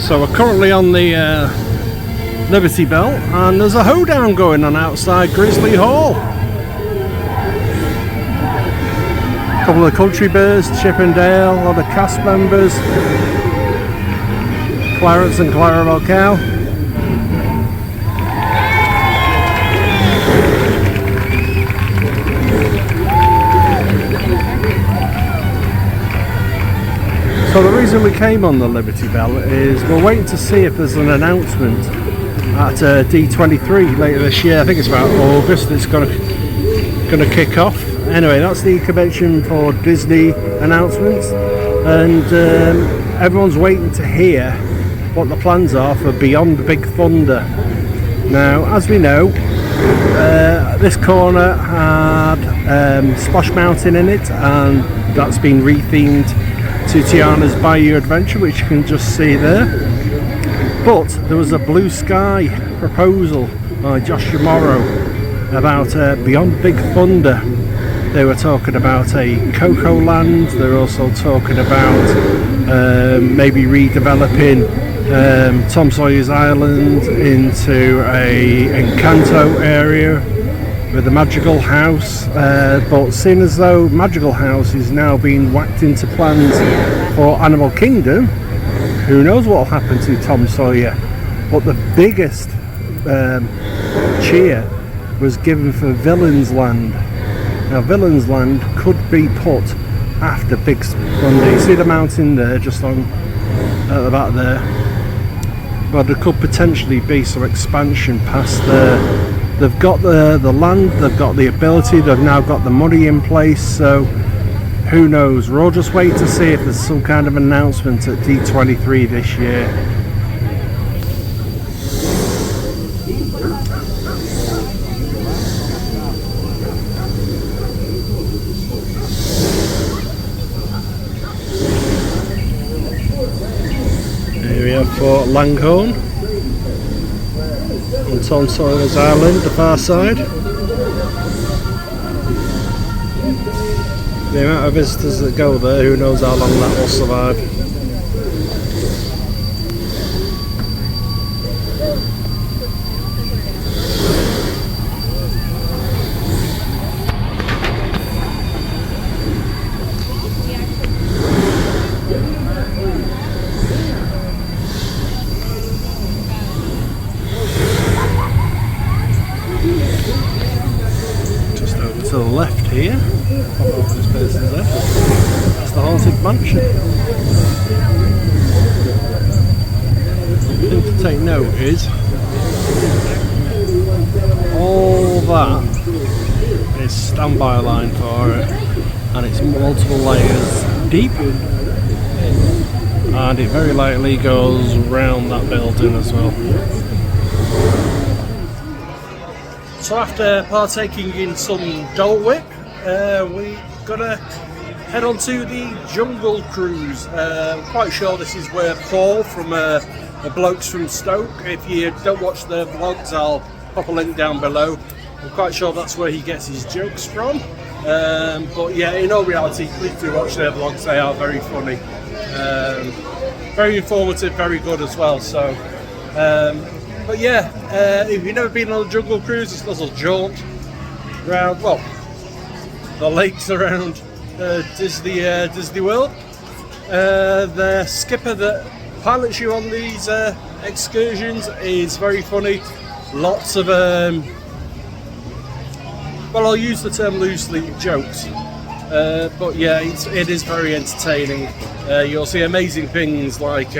So we're currently on the Liberty Bell, and there's a hoedown going on outside Grizzly Hall. A couple of country birds, Chippendale, a lot of cast members, Clarence and Clarabelle Cow. So the reason we came on the Liberty Bell is we're waiting to see if there's an announcement at D23 later this year. I think it's about August it's going to kick off. Anyway, that's the convention for Disney announcements, and everyone's waiting to hear what the plans are for Beyond Big Thunder. Now, as we know, this corner had Splash Mountain in it, and that's been rethemed to Tiana's Bayou Adventure, which you can just see there. But there was a Blue Sky proposal by Joshua Morrow about Beyond Big Thunder. They were talking about a Cocoa Land. They're also talking about maybe redeveloping Tom Sawyer's Island into a Encanto area with a Magical House, but seeing as though Magical House is now being whacked into plans for Animal Kingdom, who knows what will happen to Tom Sawyer. But the biggest cheer was given for Villains Land. Now Villains Land could be put after Big Thunder. You see the mountain there, just on at the back there, but there could potentially be some expansion past there. They've got the land, they've got the ability, they've now got the money in place, so who knows. We're all just waiting to see if there's some kind of announcement at D23 this year. Here we have Fort Langhorne on Tom Sawyer's Island, the far side. The amount of visitors that go there, who knows how long that will survive. To the left here, this person's there. That's the Haunted Mansion. The thing to take note is all that is standby line for it, and it's multiple layers deep, and it very likely goes round that building as well. So after partaking in some Dole Whip, we're gonna head on to the Jungle Cruise. I'm quite sure this is where Paul from the Blokes from Stoke, if you don't watch their vlogs, I'll pop a link down below. I'm quite sure that's where he gets his jokes from. But yeah, in all reality, please do watch their vlogs, they are very funny. Very informative, very good as well. So. But yeah, if you've never been on a Jungle Cruise, it's a little jaunt around, well, the lakes around Disney World. The skipper that pilots you on these excursions is very funny. Lots of, well, I'll use the term loosely, jokes. But yeah, it is very entertaining. You'll see amazing things like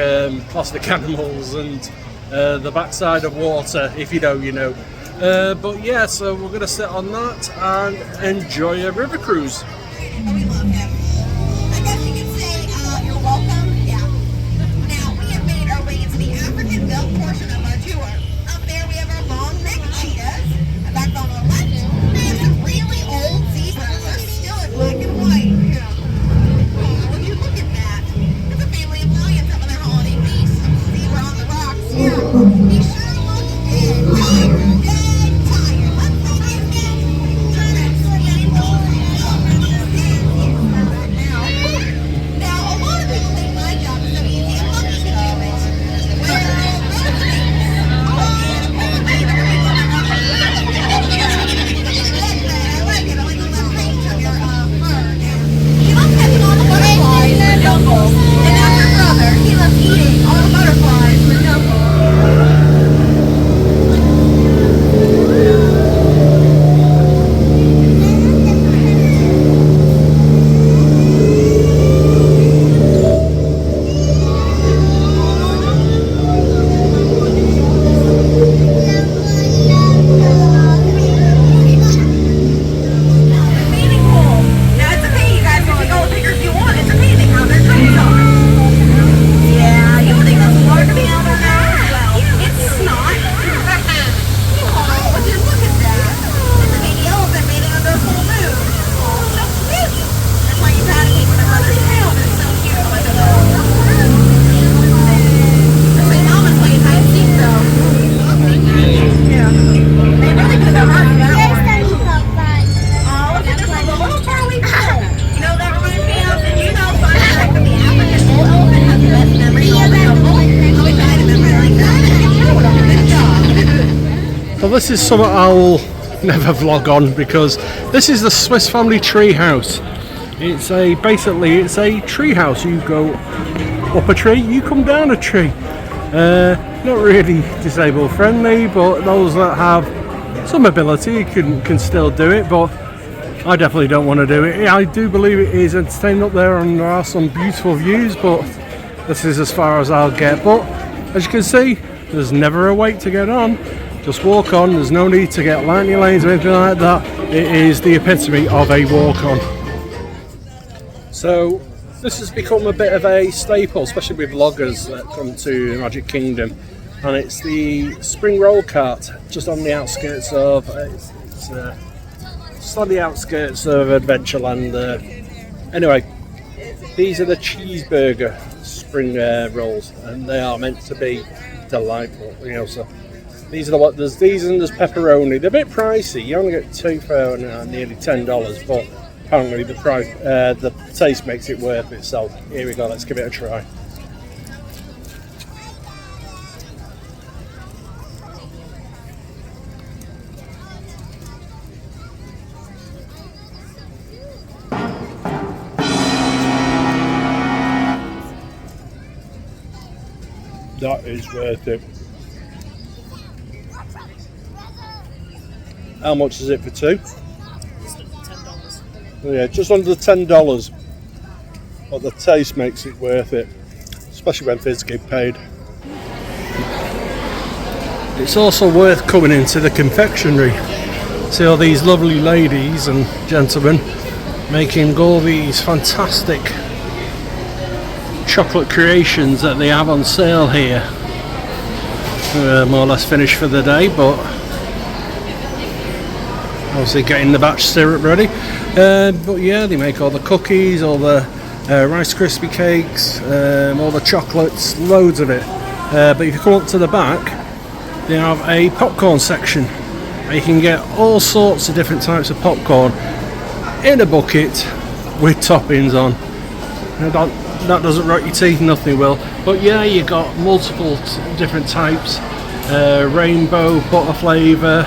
plastic animals and the backside of water. If you know, you know. But yeah, so we're going to sit on that and enjoy a river cruise. We love him. I guess you could say you're welcome. Yeah. Now, we have made our way into the African belt portion of our tour. Up there we have our long-necked cheetahs. And back on the left, we have some really old zebras. They're still in black and white. Yeah. Oh, would you look at that? It's a family of lions having their holiday feast. Zebra on the rocks. Yeah. He sure looks dead. Dead tired. Let's see this again. Turn it. this is something I'll never vlog on, because this is the Swiss family tree house. It's basically a tree house. You go up a tree, you come down a tree. Not really disabled friendly, but those that have some ability can still do it, but I definitely don't want to do it. I do believe it is entertaining up there, and there are some beautiful views, but this is as far as I'll get. But as you can see, there's never a wait to get on. Just walk on. There's no need to get lightning lanes or anything like that. It is the epitome of a walk on. So this has become a bit of a staple, especially with vloggers that come to the Magic Kingdom, and it's the spring roll cart just on the outskirts of just on the outskirts of Adventureland. Anyway, these are the cheeseburger spring rolls, and they are meant to be delightful. You know, so these are there's these and there's pepperoni. They're a bit pricey. You only get two for nearly $10, but apparently the price, the taste makes it worth it. So here we go. Let's give it a try. That is worth it. How much is it for two? Just under $10. Yeah, just under $10. But the taste makes it worth it, especially when things get paid. It's also worth coming into the confectionery. See all these lovely ladies and gentlemen making all these fantastic chocolate creations that they have on sale here. More or less finished for the day, but obviously getting the batch syrup ready. But yeah, they make all the cookies, all the Rice Krispie cakes, all the chocolates, loads of it. But if you come up to the back, they have a popcorn section. You can get all sorts of different types of popcorn in a bucket with toppings on. That doesn't rot your teeth, nothing will. But yeah, you got multiple different types. Rainbow, butter flavour,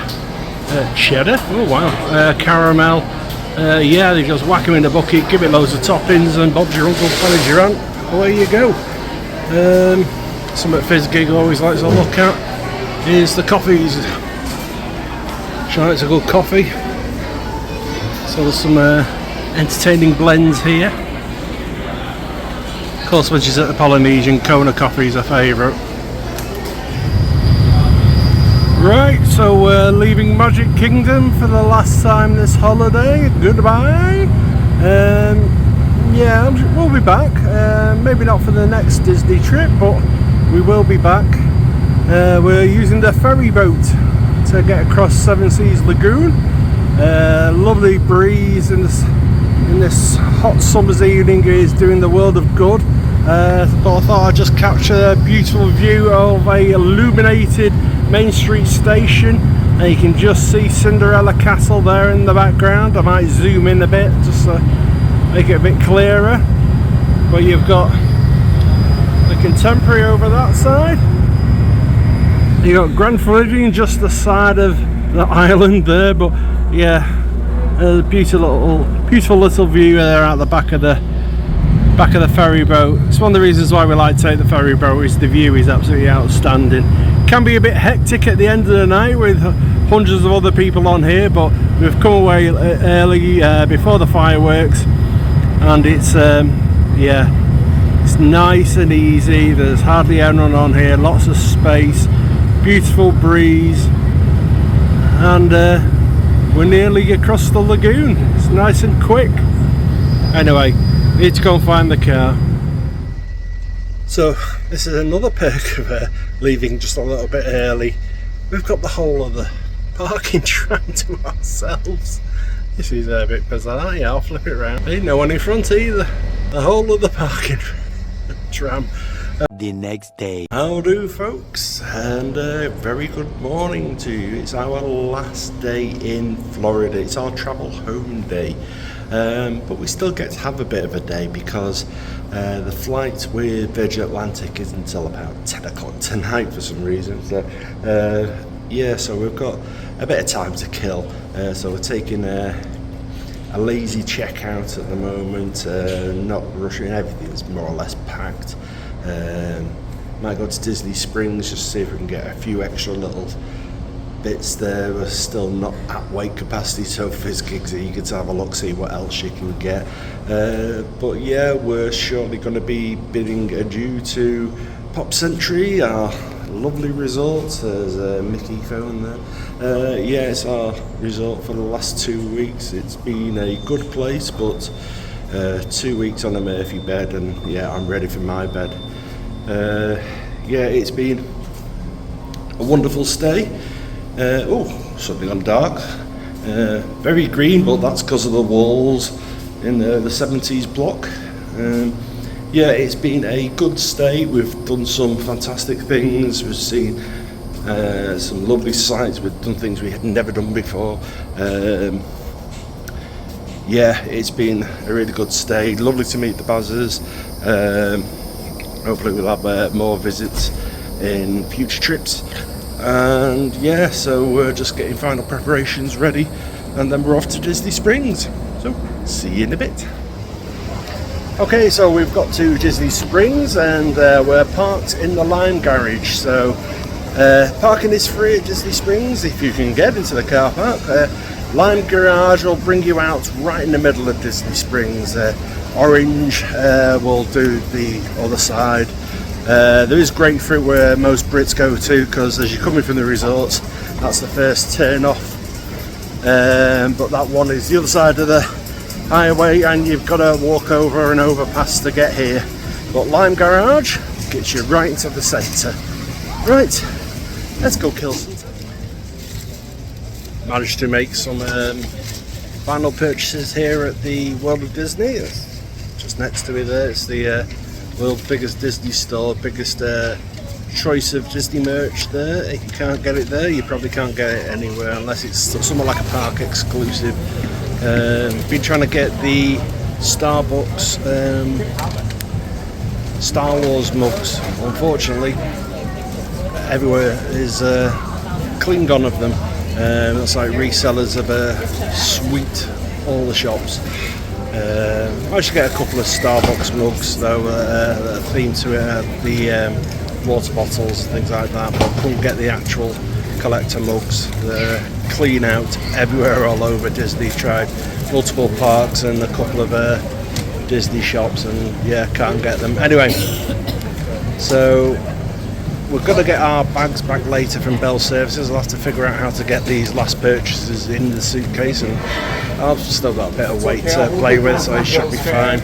cheddar, oh wow, caramel. Yeah, they just whack them in the bucket, give it loads of toppings, and Bob's your uncle, Penny's your aunt, away you go. Something Fizzgig always likes to look at is the coffees. Sure, it's a good coffee. So there's some entertaining blends here. Of course, when she's at the Polynesian, Kona coffee is a favourite. Right, so we're leaving Magic Kingdom for the last time this holiday. Goodbye. Yeah, we'll be back. Maybe not for the next Disney trip, but we will be back. We're using the ferry boat to get across Seven Seas Lagoon. Lovely breeze in this hot summer's evening is doing the world of good. But I thought I'd just capture a beautiful view of a illuminated Main Street station, and you can just see Cinderella Castle there in the background. I might zoom in a bit just to make it a bit clearer. But you've got the Contemporary over that side. You got Grand Floridian just the side of the island there, but yeah, a beautiful little view there at the back of the ferry boat. It's one of the reasons why we like to take the ferry boat, is the view is absolutely outstanding. Can be a bit hectic at the end of the night with hundreds of other people on here, but we've come away early before the fireworks, and it's yeah, it's nice and easy. There's hardly anyone on here, lots of space, beautiful breeze, and we're nearly across the lagoon. It's nice and quick. Anyway, need to go and find the car. So this is another perk of leaving just a little bit early. We've got the whole of the parking tram to ourselves. This is a bit bizarre. Yeah, I'll flip it around. Ain't no one in front either. The whole of the parking tram. The next day. How do, folks? And very good morning to you. It's our last day in Florida. It's our travel home day. But we still get to have a bit of a day, because the flight with Virgin Atlantic is until about 10 o'clock tonight for some reason. So, yeah, so we've got a bit of time to kill. So we're taking a lazy checkout at the moment, not rushing. Everything's more or less packed. Might go to Disney Springs just to see if we can get a few extra little bits there. We're still not at weight capacity, so Fizz Gigs are eager to have a look, see what else you can get. But yeah, we're shortly going to be bidding adieu to Pop Century, our lovely resort. There's a Mickey phone there. Yeah, it's our resort for the last 2 weeks. It's been a good place, but 2 weeks on a Murphy bed, and yeah, I'm ready for my bed. Yeah, it's been a wonderful stay. Suddenly gone dark. Very green, but that's because of the walls in the 70s block. Yeah, it's been a good stay. We've done some fantastic things. We've seen some lovely sights. We've done things we had never done before. Yeah, it's been a really good stay. Lovely to meet the Bazzas. Hopefully we'll have more visits in future trips. And yeah, so we're just getting final preparations ready, and then we're off to Disney Springs. So see you in a bit. Okay, so we've got to Disney Springs, and we're parked in the Lime Garage. So parking is free at Disney Springs if you can get into the car park. Lime Garage will bring you out right in the middle of Disney Springs. Orange will do the other side. There is grapefruit where most Brits go to, because as you're coming from the resorts, that's the first turn off. But that one is the other side of the highway, and you've got to walk over an overpass to get here. But Lime Garage gets you right into the centre. Right, let's go kill some time. Managed to make some final purchases here at the World of Disney. It's just next to me there. It's the world's biggest Disney store, biggest choice of Disney merch there. If you can't get it there, you probably can't get it anywhere unless it's somewhere like a park exclusive. Been trying to get the Starbucks Star Wars mugs. Unfortunately, everywhere is Klingon of them. It's like resellers of sweet all the shops. I should get a couple of Starbucks mugs though that are themed to it, the water bottles and things like that, but I couldn't get the actual collector mugs. They're clean out everywhere all over Disney. Tried multiple parks and a couple of Disney shops, and yeah, can't get them. Anyway, so we're going to get our bags back later from Bell Services. I'll have to figure out how to get these last purchases in the suitcase, and I've still got a bit of weight to play with, so it should be fine.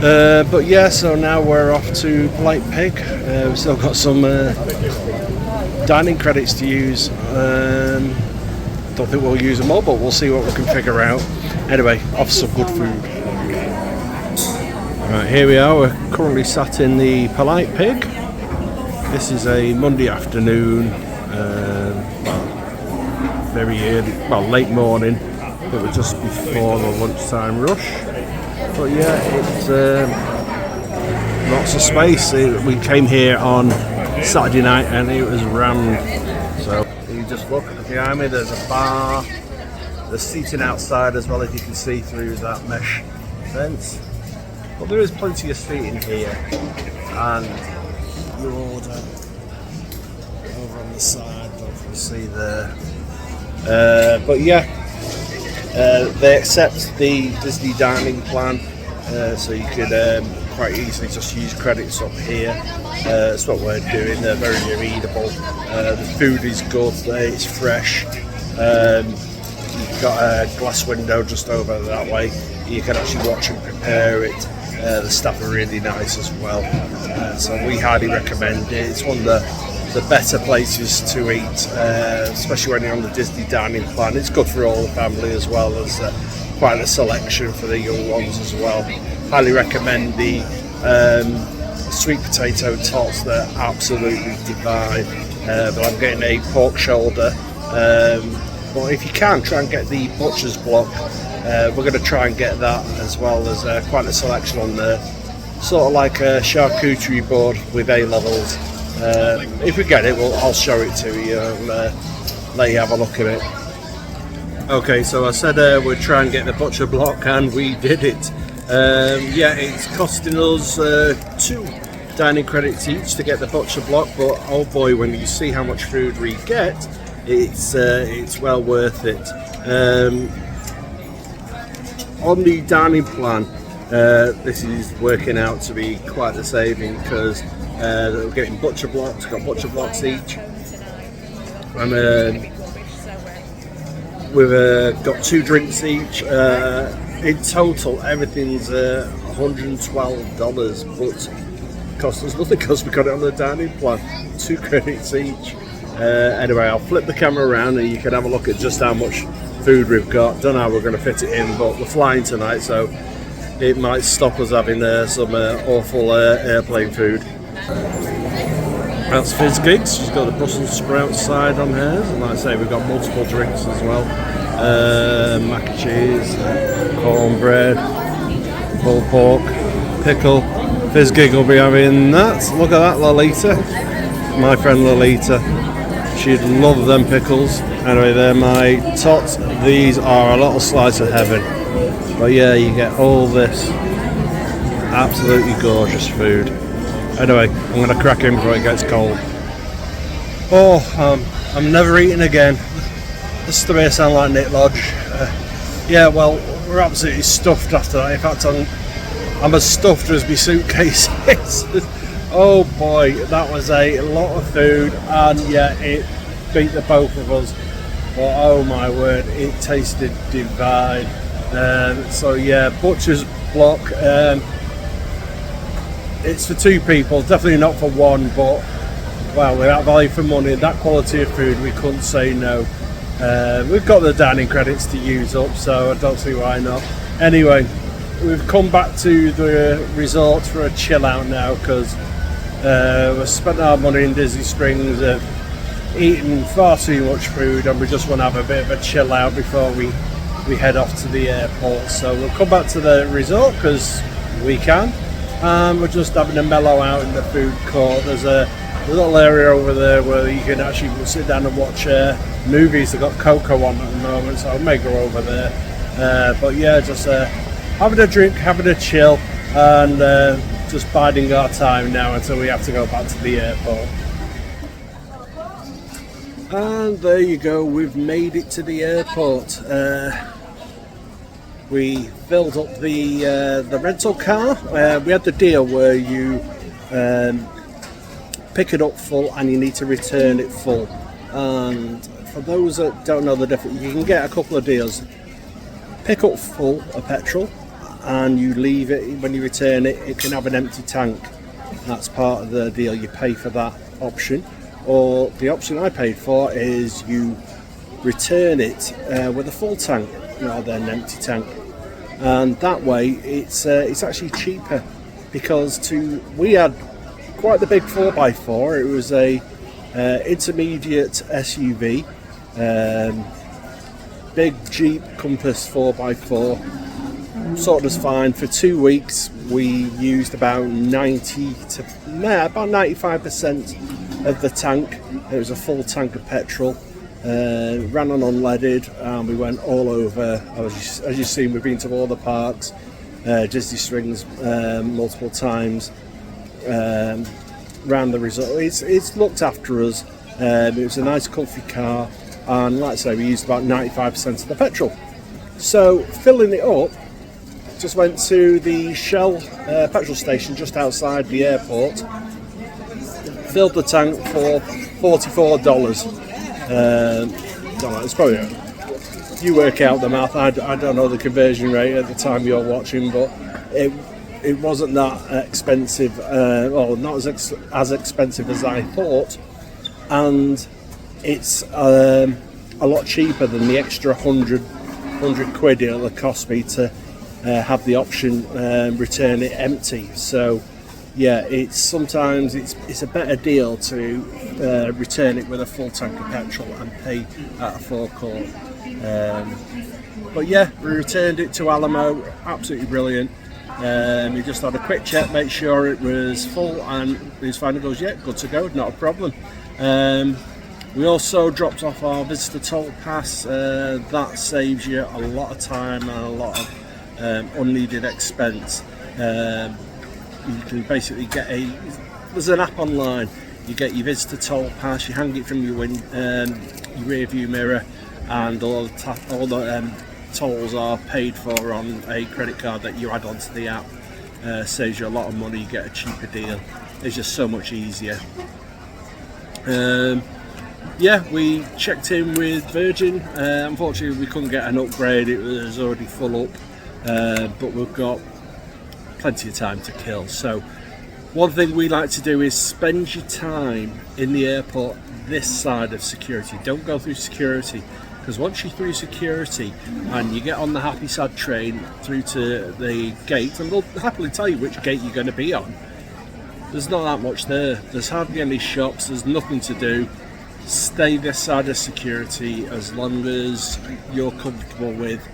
But yeah, so now we're off to Polite Pig. We've still got some dining credits to use. Don't think we'll use them all, but we'll see what we can figure out. Anyway, off some good food. Right, here we are. We're currently sat in the Polite Pig. This is a Monday afternoon, very early, late morning, but we're just before the lunchtime rush. But yeah, it's lots of space. We came here on Saturday night and it was rammed. So you just look behind me, there's a bar, there's seating outside as well, if you can see through that mesh fence. But there is plenty of seating here, and your order over on the side, don't you can see there. But yeah, they accept the Disney dining plan, so you could quite easily just use credits up here. That's what we're doing. They're very readable. The food is good, it's fresh. You've got a glass window just over that way. You can actually watch and prepare it. The staff are really nice as well, so we highly recommend it. It's one of the better places to eat, especially when you're on the Disney dining plan. It's good for all the family as well as quite a selection for the young ones as well. Highly recommend the sweet potato tots. They're absolutely divine. But I'm getting a pork shoulder. But if you can, try and get the butcher's block. We're going to try and get that as well. There's quite a selection on there, sort of like a charcuterie board with A-levels. If we get it, I'll show it to you and let you have a look at it. Okay, so I said we'd try and get the butcher block, and we did it. Yeah, it's costing us 2 dining credits each to get the butcher block, but oh boy, when you see how much food we get, it's well worth it. On the dining plan, this is working out to be quite the saving, because we're getting butcher blocks, got butcher blocks each, and we've got 2 drinks each. In total, everything's $112, but cost us nothing because we got it on the dining plan, 2 credits each. Anyway, I'll flip the camera around and you can have a look at just how much food we've got. Don't know how we're going to fit it in, but we're flying tonight, so it might stop us having some awful airplane food. That's Fizz Gigs. She's got the Brussels sprout side on hers, and like I say, we've got multiple drinks as well. Mac and cheese, cornbread, pulled pork, pickle. Fizz Gig will be having that. Look at that, Lolita. My friend Lolita. She'd love them pickles. Anyway, they're my tots. These are a little slice of heaven. But yeah, you get all this absolutely gorgeous food. Anyway, I'm going to crack in before it gets cold. Oh, I'm never eating again. This is the way I sound like Nick Lodge. Yeah, well, we're absolutely stuffed after that. In fact, I'm as stuffed as my suitcase is. Oh boy, that was a lot of food, and yeah, it beat the both of us. But oh my word, it tasted divine. So yeah, butcher's block. It's for 2 people, definitely not for 1. But well, with that value for money and that quality of food, we couldn't say no. We've got the dining credits to use up, so I don't see why not. Anyway, we've come back to the resort for a chill out now, because we've spent our money in Disney Springs, eating far too much food, and we just want to have a bit of a chill out before we head off to the airport. So we'll come back to the resort because we can, and we're just having a mellow out in the food court. There's a little area over there where you can actually sit down and watch movies. They've got Coco on at the moment, so I may go over there. But yeah, just having a drink, having a chill, and just biding our time now until we have to go back to the airport. And there you go, we've made it to the airport. We filled up the rental car. We had the deal where you pick it up full and you need to return it full. And for those that don't know the difference, you can get a couple of deals. Pick up full of petrol, and you leave it. When you return it, it can have an empty tank. That's part of the deal. You pay for that option. Or the option I paid for is you return it with a full tank rather than an empty tank, and that way it's actually cheaper, because we had quite the big 4x4. It was a intermediate SUV, big Jeep Compass 4x4. Sorted us fine. For 2 weeks we used about 95% of the tank. It was a full tank of petrol. Ran on unleaded, and we went all over. As you've seen, we've been to all the parks, Disney Springs multiple times, round the resort. It's looked after us. It was a nice comfy car, and like I say, we used about 95% of the petrol. So filling it up, just went to the Shell petrol station just outside the airport, filled the tank for $44. It's probably, you work out the math. I don't know the conversion rate at the time you're watching, but it wasn't that expensive, or not as expensive as I thought, and it's a lot cheaper than the extra 100 quid it'll cost me to have the option return it empty. So yeah, it's a better deal to return it with a full tank of petrol and pay at a forecourt. But yeah, we returned it to Alamo, absolutely brilliant. He just had a quick check, make sure it was full, and his finally goes, yeah, good to go, not a problem. We also dropped off our visitor toll pass. That saves you a lot of time and a lot of unneeded expense. You can basically get there's an app online. You get your visitor toll pass, you hang it from your rear view mirror, and all the tolls are paid for on a credit card that you add onto the app. Saves you a lot of money, you get a cheaper deal. It's just so much easier. Yeah, we checked in with Virgin. Unfortunately, we couldn't get an upgrade, it was already full up, but we've got plenty of time to kill. So one thing we like to do is spend your time in the airport this side of security. Don't go through security, because once you're through security and you get on the Happy Sad train through to the gate, and they'll happily tell you which gate you're going to be on, there's not that much there. There's hardly any shops, there's nothing to do. Stay this side of security as long as you're comfortable with.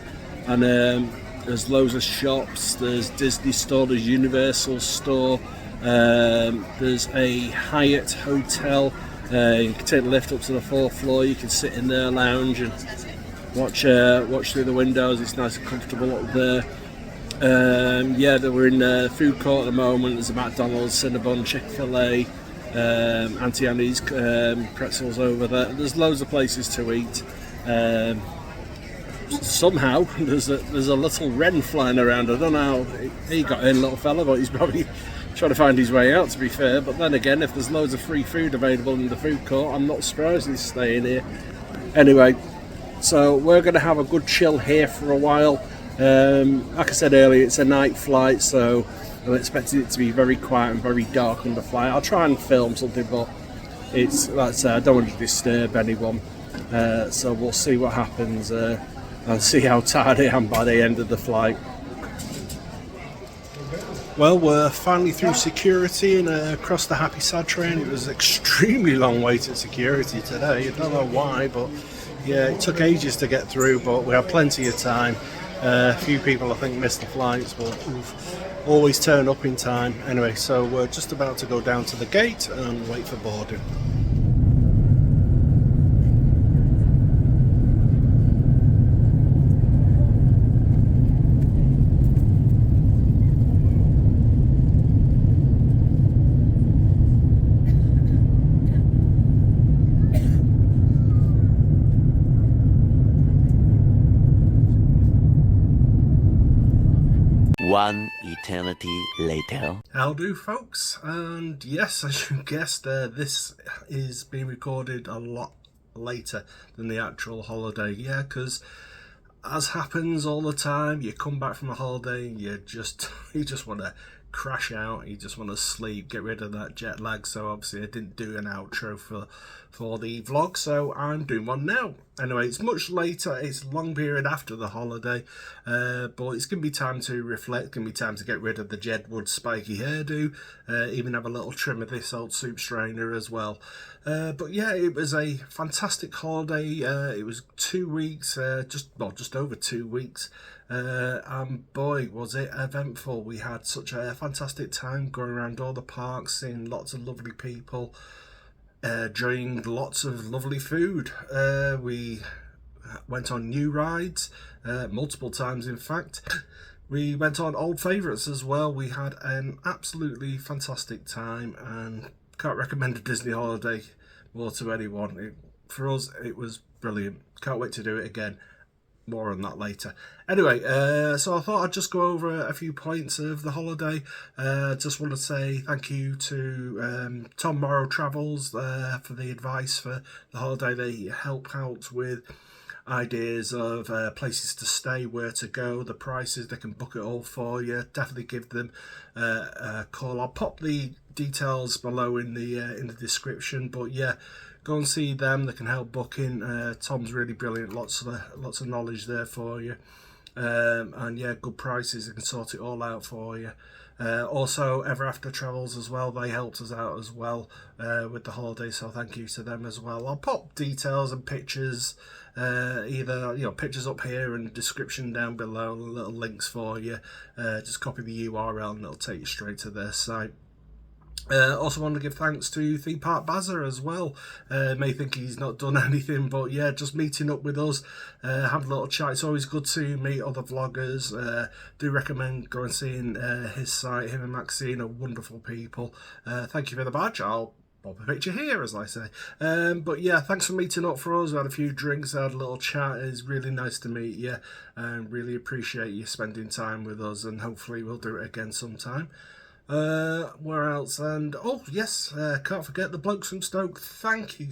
And there's loads of shops, there's Disney store, there's Universal store, there's a Hyatt hotel. You can take the lift up to the 4th floor, you can sit in their lounge and watch through the windows. It's nice and comfortable up there. Yeah, we're in the food court at the moment. There's a McDonald's, Cinnabon, Chick-fil-A, Auntie Annie's pretzels over there. There's loads of places to eat. Somehow there's a little wren flying around. I don't know how he got in, little fella, but he's probably trying to find his way out, to be fair. But then again, if there's loads of free food available in the food court, I'm not surprised he's staying here. Anyway, so we're going to have a good chill here for a while. Like I said earlier, it's a night flight, so I'm expecting it to be very quiet and very dark on the flight. I'll try and film something, but it's, like I said, I don't want to disturb anyone. So we'll see what happens and see how tired I am by the end of the flight. Well, we're finally through security and across the Happy Sad train. It was extremely long wait at security today. I don't know why, but yeah, it took ages to get through, but we had plenty of time. A few people I think missed the flights, but always turn up in time. Anyway, so we're just about to go down to the gate and wait for boarding. One eternity later. How do, folks? And yes, as you guessed, this is being recorded a lot later than the actual holiday. Yeah, because as happens all the time, you come back from a holiday and you just want to crash out, you just want to sleep, get rid of that jet lag. So obviously I didn't do an outro for the vlog, so I'm doing one now. Anyway, it's much later, it's a long period after the holiday, but it's going to be time to reflect, going to be time to get rid of the Jedward spiky hairdo, even have a little trim of this old soup strainer as well. But yeah, it was a fantastic holiday. It was 2 weeks, just over 2 weeks. And boy, was it eventful. We had such a fantastic time going around all the parks, seeing lots of lovely people, enjoying lots of lovely food. We went on new rides, multiple times in fact. We went on old favourites as well. We had an absolutely fantastic time and can't recommend a Disney holiday more to anyone. For us, it was brilliant. Can't wait to do it again. More on that later. Anyway, so I thought I'd just go over a few points of the holiday. Just want to say thank you to Tom Morrow Travels for the advice for the holiday. They help out with ideas of places to stay, where to go, the prices. They can book it all for you. Definitely give them a call. I'll pop the details below in the description. But yeah, go and see them. They can help booking. Tom's really brilliant. Lots of knowledge there for you. And yeah, good prices. They can sort it all out for you. Also, Ever After Travels as well, they helped us out as well with the holiday, so thank you to them as well. I'll pop details and pictures, either pictures up here and description down below, little links for you. Just copy the URL and it'll take you straight to their site. Also want to give thanks to Theme Park Bazza as well. May think he's not done anything, but yeah, just meeting up with us, have a little chat. It's always good to meet other vloggers. Do recommend going and seeing his site. Him and Maxine are wonderful people. Thank you for the badge. I'll pop a picture here, as I say. But yeah, thanks for meeting up for us. We had a few drinks, had a little chat. It's really nice to meet you, and really appreciate you spending time with us, and hopefully we'll do it again sometime. Where else? And oh yes, can't forget the Blokes from Stoke. Thank you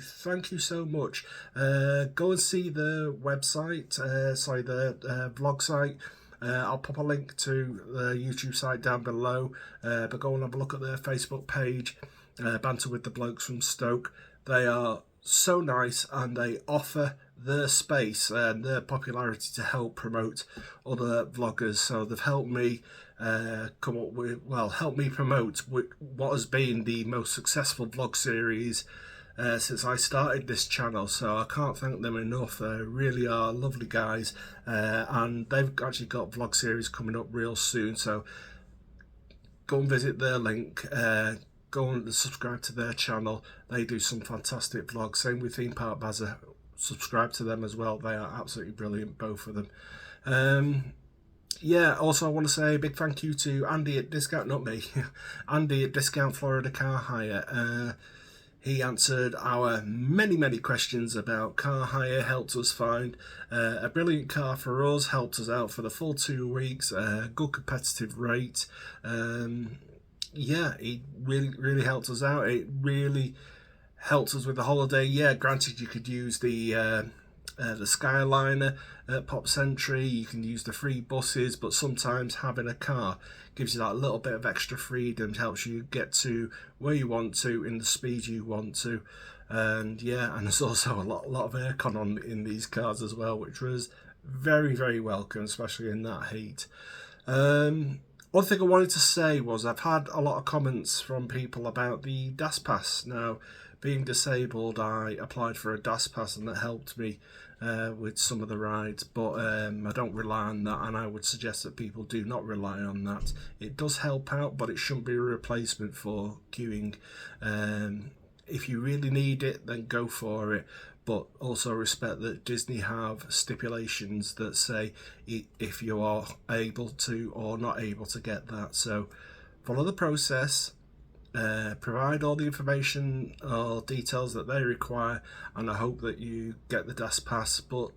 so much. Go and see the website, the vlog site. I'll pop a link to the YouTube site down below, but go and have a look at their Facebook page, Banter with the Blokes from Stoke. They are so nice, and they offer their space and their popularity to help promote other vloggers. So they've helped me help me promote what has been the most successful vlog series since I started this channel. So I can't thank them enough. They really are lovely guys, and they've actually got vlog series coming up real soon. So go and visit their link. Go and subscribe to their channel. They do some fantastic vlogs. Same with Theme Park Bazza. Subscribe to them as well. They are absolutely brilliant, both of them. Yeah, also I want to say a big thank you to Andy at Discount, not me, Andy at Discount Florida Car Hire. He answered our many questions about car hire, helped us find a brilliant car for us, helped us out for the full 2 weeks, good competitive rate. Yeah, he really helped us out. It really helped us with the holiday. Yeah, granted you could use the Skyliner at Pop Century, you can use the free buses, but sometimes having a car gives you that little bit of extra freedom, helps you get to where you want to in the speed you want to. And yeah, and there's also a lot of aircon on in these cars as well, which was very welcome, especially in that heat. One thing I wanted to say was I've had a lot of comments from people about the DAS Pass. Now, being disabled, I applied for a DAS Pass and that helped me with some of the rides, but I don't rely on that, and I would suggest that people do not rely on that. It does help out, but it shouldn't be a replacement for queuing. If you really need it, then go for it, but also respect that Disney have stipulations that say if you are able to or not able to get that. So follow the process, provide all the information or details that they require, and I hope that you get the DAS Pass. But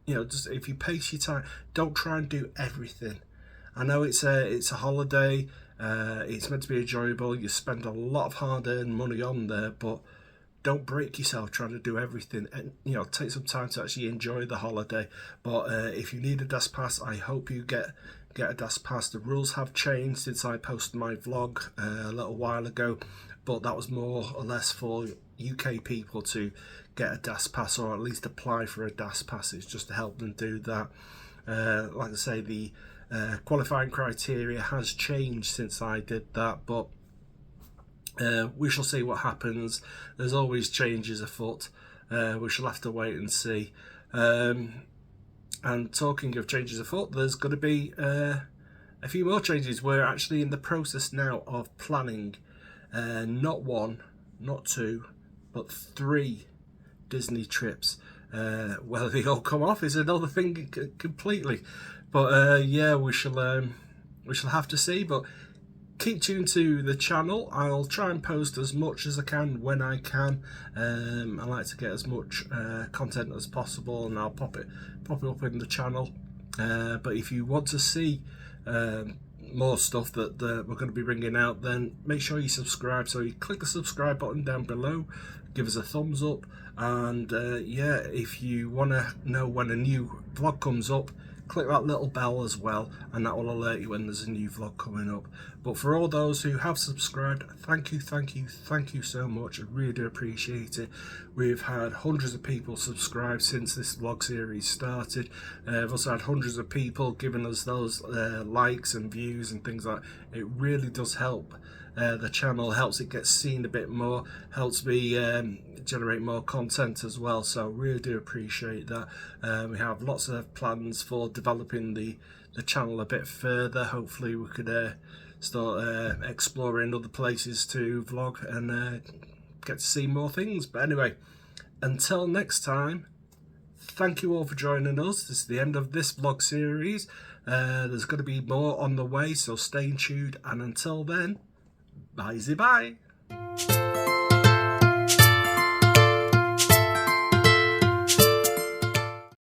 just if you pace your time, don't try and do everything. I know it's a holiday, it's meant to be enjoyable, you spend a lot of hard-earned money on there, but don't break yourself trying to do everything, and take some time to actually enjoy the holiday. But if you need a DAS Pass, I hope you get a DAS Pass. The rules have changed since I posted my vlog a little while ago, but that was more or less for UK people to get a DAS Pass, or at least apply for a DAS Pass. It's just to help them do that. Like I say, the qualifying criteria has changed since I did that, but we shall see what happens. There's always changes afoot. We shall have to wait and see. And talking of changes afoot, there's going to be a few more changes. We're actually in the process now of planning not 1, not 2, but 3 Disney trips. Whether they all come off is another thing completely. But yeah, we shall have to see. But keep tuned to the channel. I'll try and post as much as I can when I can. I like to get as much content as possible, and I'll pop it up in the channel. But if you want to see more stuff that we're going to be bringing out, then make sure you subscribe. So you click the subscribe button down below, give us a thumbs up, and yeah, if you want to know when a new vlog comes up, click that little bell as well, and that will alert you when there's a new vlog coming up. But for all those who have subscribed, thank you so much. I really do appreciate it. We've had hundreds of people subscribe since this vlog series started. I've also had hundreds of people giving us those likes and views and things like that. It really does help the channel, helps it get seen a bit more, helps me generate more content as well, so really do appreciate that. We have lots of plans for developing the channel a bit further. Hopefully we could start exploring other places to vlog and get to see more things. But anyway, until next time, thank you all for joining us. This is the end of this vlog series. There's going to be more on the way, so stay tuned, and until then, bye.